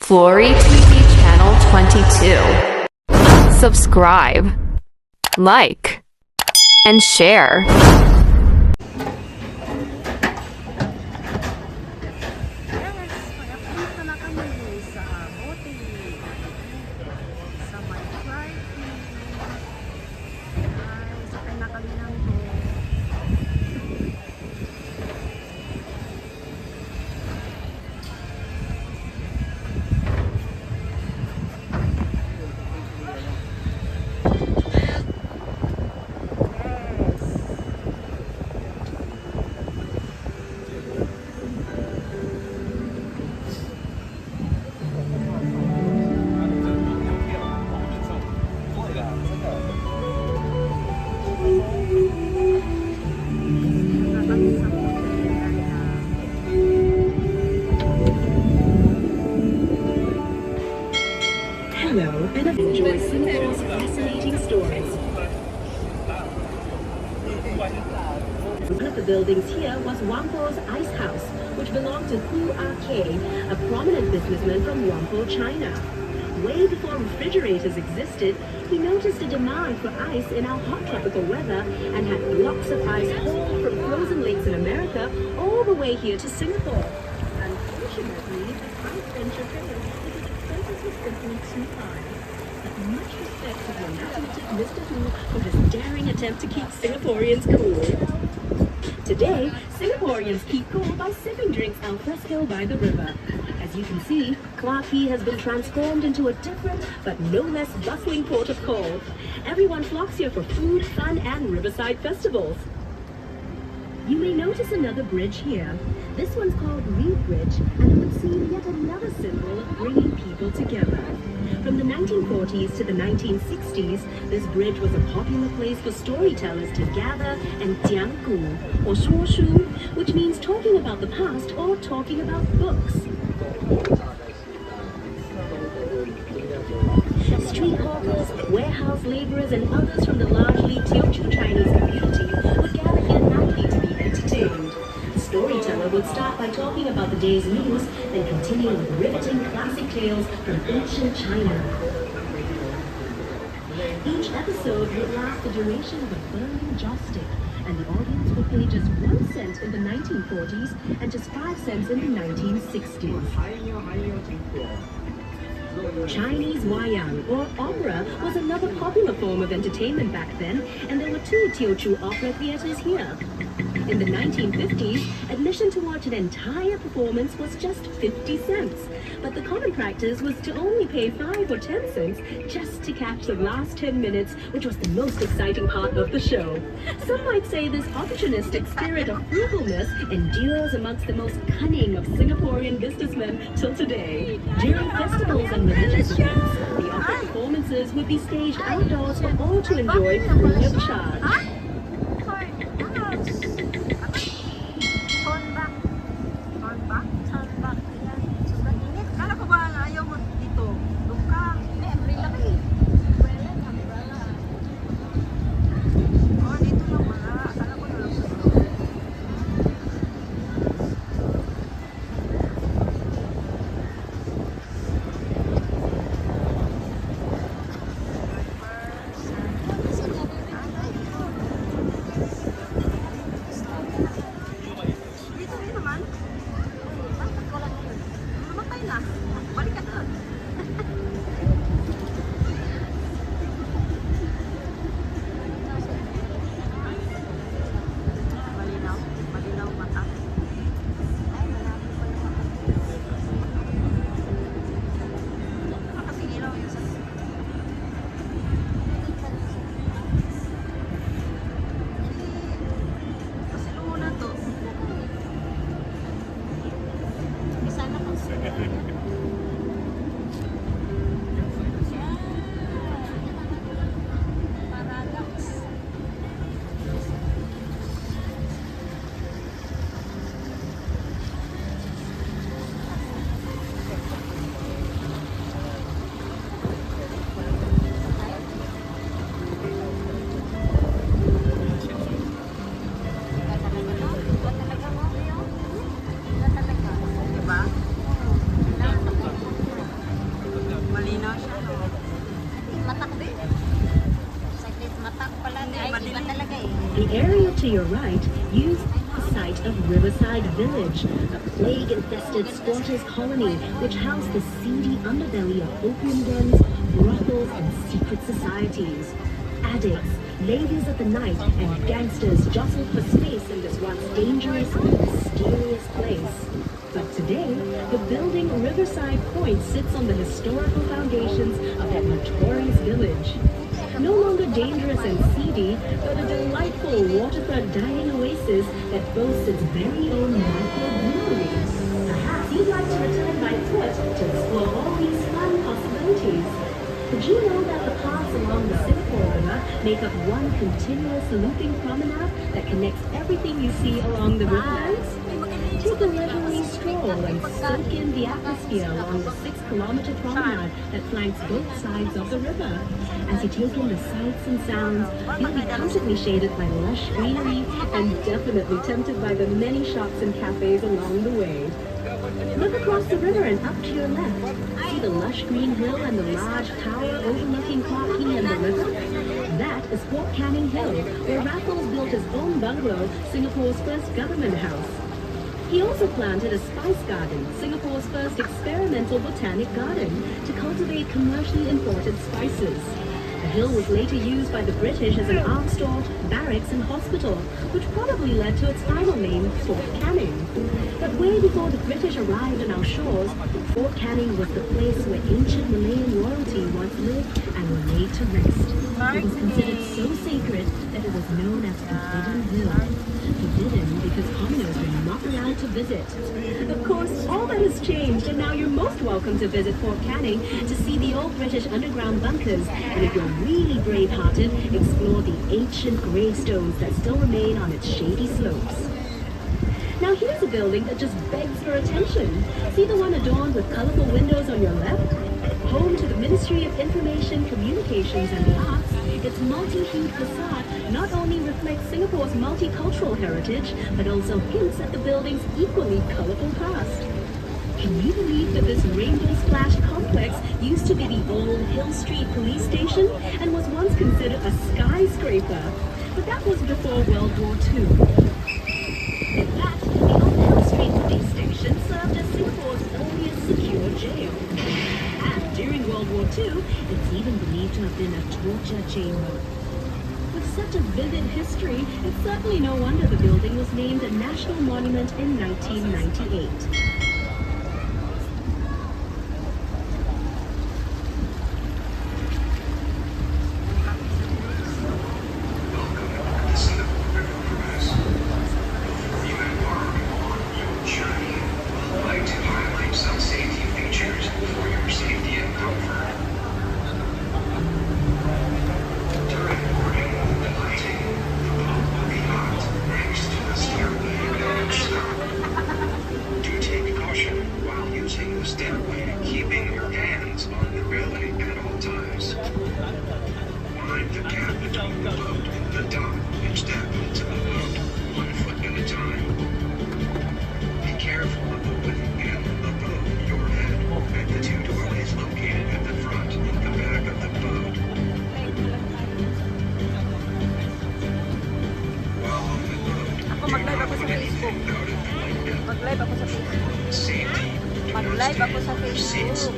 Flory TV Channel 22. Subscribe, like, and share. Nag-update na kami sa bote sa may Quay. Ay, sakay na kami ng boat. Hello, and enjoy Singapore's fascinating stories. One of the buildings here was Whampoa's Ice House, which belonged to Quay, a prominent businessman from Whampoa, China. Way before refrigerators existed, he noticed a demand for ice in our hot tropical weather and had blocks of ice hauled from frozen lakes in America all the way here to Singapore. Unfortunately, this ice venture failed because expenses were simply too high. But much respect to the imaginative Mr. Hu for his daring attempt to keep Singaporeans cool. Today, Singaporeans keep cool by sipping drinks al fresco by the river. As you can see, Quay has been transformed into a different but no less bustling port of call. Everyone flocks here for food, fun, and riverside festivals. You may notice another bridge here. This one's called Reed Bridge, and it would seem yet another symbol of bringing people together. From the 1940s to the 1960s, this bridge was a popular place for storytellers to gather and jianggu, or shuoshu, which means talking about the past or talking about books. Street hawkers, warehouse laborers, and others from the largely Teochew Chinese community would gather here nightly to be entertained. The storyteller would start by talking about the day's news, then continue with riveting classic tales from ancient China. Each episode would last the duration of a burning joss-stick, and the audience would pay just 1 cent in the 1940s and just 5 cents in the 1960s. Chinese wayang, or opera, was another popular form of entertainment back then, and there were 2 Teochew opera theaters here. In the 1950s, admission to watch an entire performance was just 50 cents, but the common practice was to only pay 5 or 10 cents just to catch the last 10 minutes, which was the most exciting part of the show. Some might say this opportunistic spirit of frugalness endures amongst the most cunning of Singaporean businessmen till today. During festivals and religious events, the opera performances would be staged outdoors for all to enjoy free of charge. to your right, use the site of Riverside Village, a plague-infested squatters' colony which housed the seedy underbelly of opium dens, brothels, and secret societies. Addicts, ladies of the night, and gangsters jostled for space in this once dangerous, mysterious place. But today, the building Riverside Point sits on the historical foundations of that notorious village. No longer dangerous and seedy, but a delightful waterfront dining oasis that boasts its very own microbrewery. Perhaps you'd like to return by foot to explore all these fun possibilities. Did you know that the paths along the Singapore River make up one continuous looping promenade that connects everything you see along the riverbanks? Take a leisurely stroll and soak in the atmosphere along the 6-kilometer promenade that flanks both sides of the river. As you take in the sights and sounds, you'll be constantly shaded by lush greenery and definitely tempted by the many shops and cafes along the way. Look across the river and up to your left. See the lush green hill and the large tower overlooking Quay and the river? That is Fort Canning Hill, where Raffles built his own bungalow, Singapore's first government house. He also planted a spice garden, Singapore's first experimental botanic garden, to cultivate commercially imported spices. The hill was later used by the British as an arms store, barracks, and hospital, which probably led to its final name, Fort Canning. But way before the British arrived on our shores, Fort Canning was the place where ancient Malayan royalty once lived and were laid to rest. It was considered so sacred that it was known as Forbidden Hill. Forbidden because commoners were not allowed to visit. Of course, all that has changed, and now you're most welcome to visit Fort Canning to see the old British underground bunkers, and if you're really brave-hearted, explore the ancient gravestones that still remain on its shady slopes. Now here's a building that just begs for attention. See the one adorned with colorful windows on your left? Home to the Ministry of Information, Communications and the Arts, its multi-hued facade not only reflects Singapore's multicultural heritage, but also hints at the building's equally colorful past. Can you believe that this Rainbow Splash complex used to be the old Hill Street police station and was once considered a skyscraper? But that was before World War II. In fact, the old Hill Street police station served as Singapore's only secure jail. And during World War II, it's even believed to have been a torture chamber. With such a vivid history, it's certainly no wonder the building was named a national monument in 1998. Mag-live ako sa Facebook. Mag-live ako sa Facebook.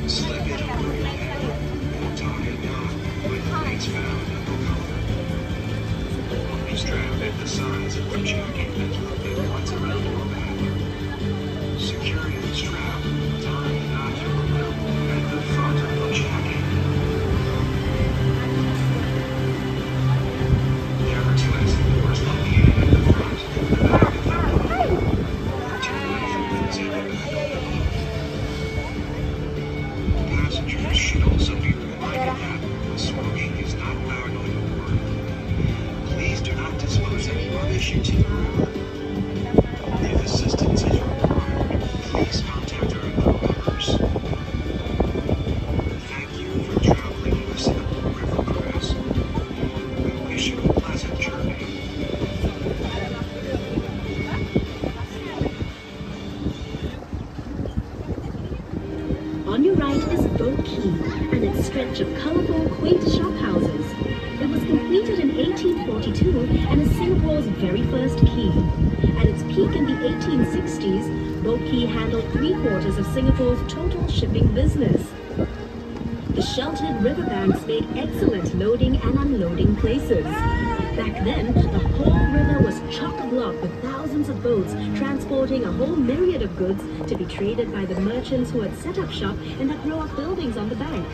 Slip it over your head, or tie a knot with lights found in the collar. Strap at the sides of the jacket and loop it once around your back. Securing the strap, tie a knot through a loop at the front of the jacket. There are two exit doors located at the front and the back of the boat. Two bathrooms at the back of the boat. Passengers should also be reminded that smoking is not allowed on board. Please do not dispose any rubbish into the river. very first quay. At its peak in the 1860s, Boat Quay handled three-quarters of Singapore's total shipping business. The sheltered riverbanks made excellent loading and unloading places. Back then, the whole river was chock-a-block with thousands of boats transporting a whole myriad of goods to be traded by the merchants who had set up shop in the row of buildings on the bank.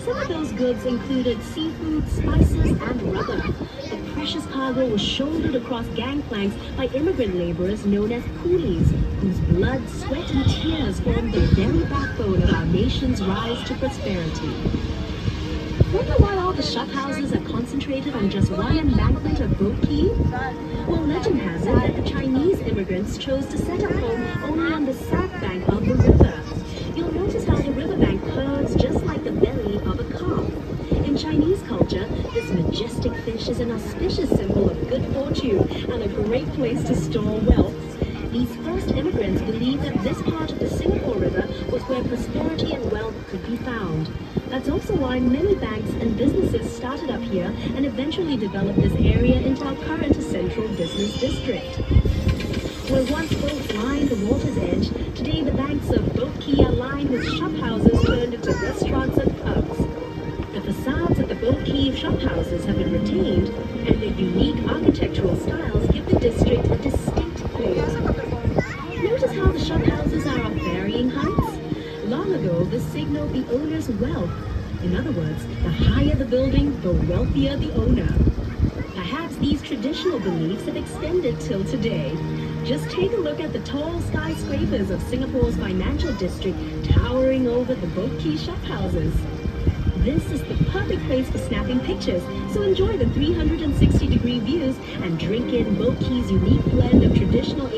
Some of those goods included seafood, spices, and rubber. The precious cargo was shouldered across gangplanks by immigrant laborers known as coolies, whose blood, sweat, and tears formed the very backbone of our nation's rise to prosperity. Wonder why all the shop houses are concentrated on just one embankment of Boat Quay? Well, legend has it that the Chinese immigrants chose to set up home only on the south bank of the river. You'll notice how the riverbank curves just like the belly of a calf. In Chinese culture, this majestic fish is an auspicious symbol of good fortune and a great place to store wealth. These first immigrants believed that this part of the Singapore River was where prosperity and wealth could be found. That's also why many banks and businesses started up here and eventually developed this area into our current central business district. Where once boats lined the water's edge, today the banks of Boat Quay are lined with shop houses turned into restaurants and pubs. The facades of the Boat Quay shop houses have been retained, and their unique architectural styles give the district a distinct flavor. Notice how the shop houses are of varying heights? Long ago, this signaled the owner's wealth. In other words, the higher the building, the wealthier the owner. Perhaps these traditional beliefs have extended till today. Just take a look at the tall skyscrapers of Singapore's financial district towering over the Boat Quay shop houses. This is the perfect place for snapping pictures, so enjoy the 360-degree views and drink in Boat Quay's unique blend of traditional